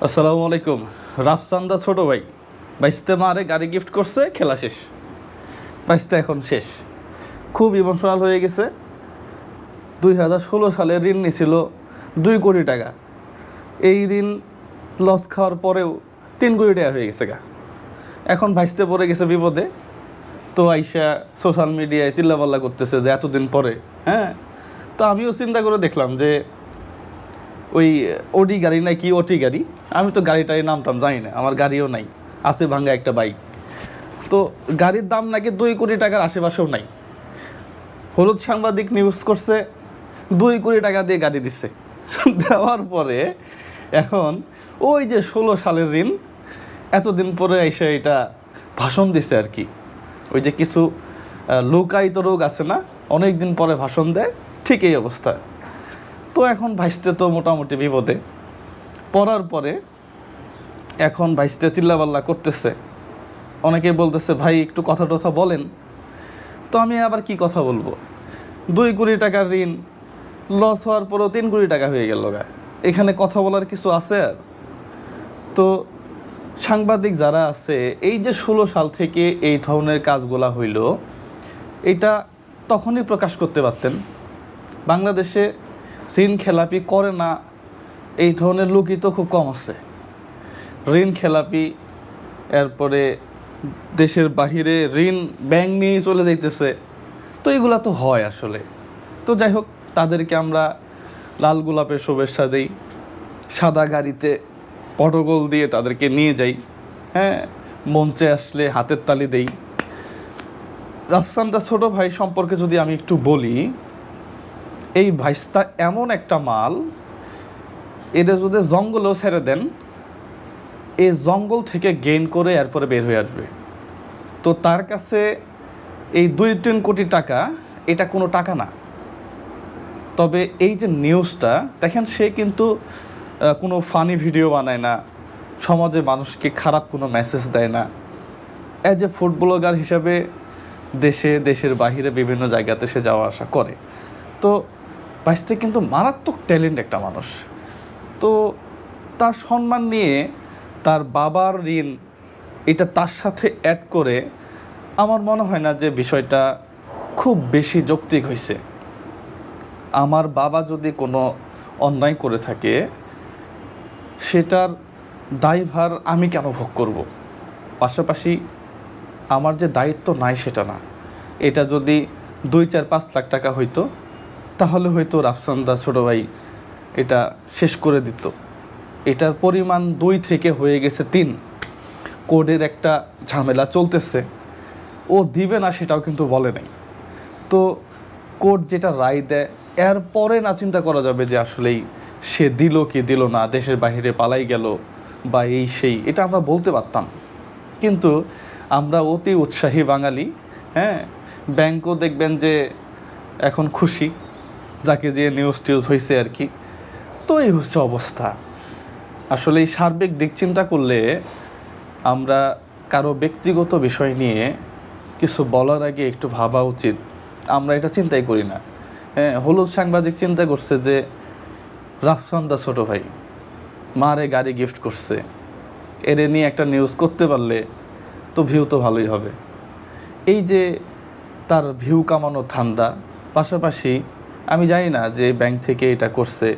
আসসালামু আলাইকুম। রাফসান্দা ছোট ভাই বাইশতে মারে গাড়ি গিফট করছে, খেলা শেষ। বাইশতে এখন শেষ, খুব ইমোশনাল হয়ে গেছে। 2016 সালে ঋণ নিছিল 2 কোটি টাকা। এই ঋণ লস খাওয়ার পরেও 3 কোটি টাকা হয়ে গেছে গা। এখন ভাইসতে পড়ে গেছে বিপদে, তো আইসা সোশ্যাল মিডিয়ায় চিল্লাপাল্লা করতেছে যে এতদিন পরে। হ্যাঁ, তো আমিও চিন্তা করে দেখলাম যে ওই ওডি গাড়ি নাই কি ওটি গাড়ি, আমি তো গাড়িটার নাম টাম জানি না, আমার গাড়িও নাই, আছে ভাঙ্গা একটা বাইক। তো গাড়ির দাম নাকি 2 কোটি টাকার আশেপাশেও নাই। হলুদ সাংবাদিক নিউজ করছে 2 কোটি টাকা দিয়ে গাড়ি দিচ্ছে। দেওয়ার পরে এখন ওই যে 16 সালের ঋণ এতদিন পরে এসে এটা ভাষণ দিছে আর কি। ওই যে কিছু লোকায়িত রোগ আছে না, অনেক দিন পরে ভাষণ দেয়, ঠিক এই অবস্থা। তো এখন ভাইসতে তো মোটামুটি বিপদে পড়ার পরে এখন ভাইসতে চিল্লাপাল্লা করতেছে। অনেকে বলতেছে ভাই একটু কথা টথা বলেন। তো আমি আবার কি কথা বলবো? 2 কোটি টাকার ঋণ লস হওয়ার পরেও 3 কোটি টাকা হয়ে গেল গা, এখানে কথা বলার কিছু আছে আর? তো সাংবাদিক যারা আছে, এই যে 16 সাল থেকে এই ধরনের কাজগুলা হইল, এটা তখনই প্রকাশ করতে পারতেন। বাংলাদেশে ঋণ খেলাপি করে না এই ধরনের লোকই তো খুব কম আছে। ঋণ খেলাপি, এরপরে দেশের বাহিরে ঋণ ব্যাংক নিয়ে চলে যাইতেছে, তো এগুলা তো হয় আসলে। তো যাই হোক, তাদেরকে আমরা লাল গোলাপের শুভেচ্ছা দেই, সাদা গাড়িতে পটগোল দিয়ে তাদেরকে নিয়ে যাই। হ্যাঁ, মঞ্চে আসলে হাতের তালি দেই। রাফসানটা ছোট ভাই সম্পর্কে যদি আমি একটু বলি, এই ভাইস্তা এমন একটা মাল, এটা যদি জঙ্গলেও ছেড়ে দেন, এই জঙ্গল থেকে গেইন করে এরপরে বের হয়ে আসবে। তো তার কাছে এই 2-3 কোটি টাকা এটা কোনো টাকা না। তবে এই যে নিউজটা দেখেন, সে কিন্তু কোনো ফানি ভিডিও বানায় না, সমাজে মানুষকে খারাপ কোনো মেসেজ দেয় না। অ্যাজ এ ফুড ব্লগার হিসাবে দেশের বাহিরে বিভিন্ন জায়গাতে সে যাওয়া আসা করে। তো বাইসতে কিন্তু মারাত্মক ট্যালেন্ট একটা মানুষ। তো তার সম্মান নিয়ে তার বাবার ঋণ এটা তার সাথে অ্যাড করে আমার মনে হয় না যে বিষয়টা খুব বেশি যৌক্তিক হয়েছে। আমার বাবা যদি কোনো অন্যায় করে থাকে, সেটার দায়ভার আমি কেন ভোগ করব? পাশাপাশি আমার যে দায়িত্ব নাই সেটা না। এটা যদি 2-4-5 লাখ টাকা হইতো, তাহলে হয়তো রাফসানদা ছোট ভাই এটা শেষ করে দিত। এটার পরিমাণ 2 থেকে হয়ে গেছে 3। কোর্টের একটা ঝামেলা চলতেছে, ও দিবে না সেটাও কিন্তু বলে নাই। তো কোর্ট যেটা রায় দেয়, এরপরে না চিন্তা করা যাবে যে আসলেই সে দিল কি দিল না, দেশের বাইরে পালাই গেল বা এই সেই, এটা আমরা বলতে পারতাম। কিন্তু আমরা অতি উৎসাহী বাঙালি। হ্যাঁ, ব্যাংকও দেখবেন যে এখন খুশি, যাকে যে নিউজ টিউজ হয়েছে আর কি। তো এই হচ্ছে অবস্থা। আসলে এই সার্বিক দিক চিন্তা করলে আমরা কারো ব্যক্তিগত বিষয় নিয়ে কিছু বলার আগে একটু ভাবা উচিত। আমরা এটা চিন্তাই করি না। হ্যাঁ, হলুদ সাংবাদিক চিন্তা করছে যে রাফসানদা ছোট ভাই মারে গাড়ি গিফট করছে, এর নিয়ে একটা নিউজ করতে পারলে তো ভিউ তো ভালোই হবে। এই যে তার ভিউ কামানো ধান্দা, পাশাপাশি আমি জানি না যে ব্যাংক থেকে এটা করছে,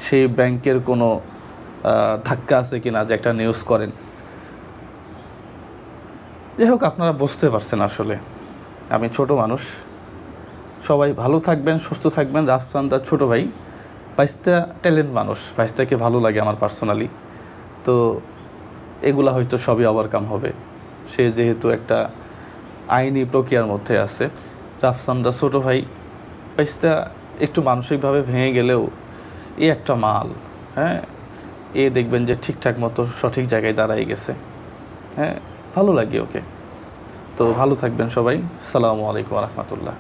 সেই ব্যাংকের কোনো ধাক্কা আছে কিনা যে একটা নিউজ করেন। যাই হোক, আপনারা বুঝতে পারছেন আসলে আমি ছোট মানুষ। সবাই ভালো থাকবেন, সুস্থ থাকবেন। রাফসানদা ছোট ভাই বাইসটা ট্যালেন্ট মানুষ, বাইসটাকে ভালো লাগে আমার পার্সোনালি। তো এগুলা হয়তো সবই ওভারকাম হবে। সে যেহেতু একটা আইনি প্রক্রিয়ার মধ্যে আছে। রাফসানদা ছোট ভাই বাইসটা একটু মানসিকভাবে ভেঙে গেলেও এ একটা মাল। হ্যাঁ, এ দেখবেন যে ঠিকঠাক মতো সঠিক জায়গায় দাঁড়াই গেছে। হ্যাঁ, ভালো লাগে ওকে। তো ভালো থাকবেন সবাই। আসসালামু আলাইকুম ওয়া রাহমাতুল্লাহ।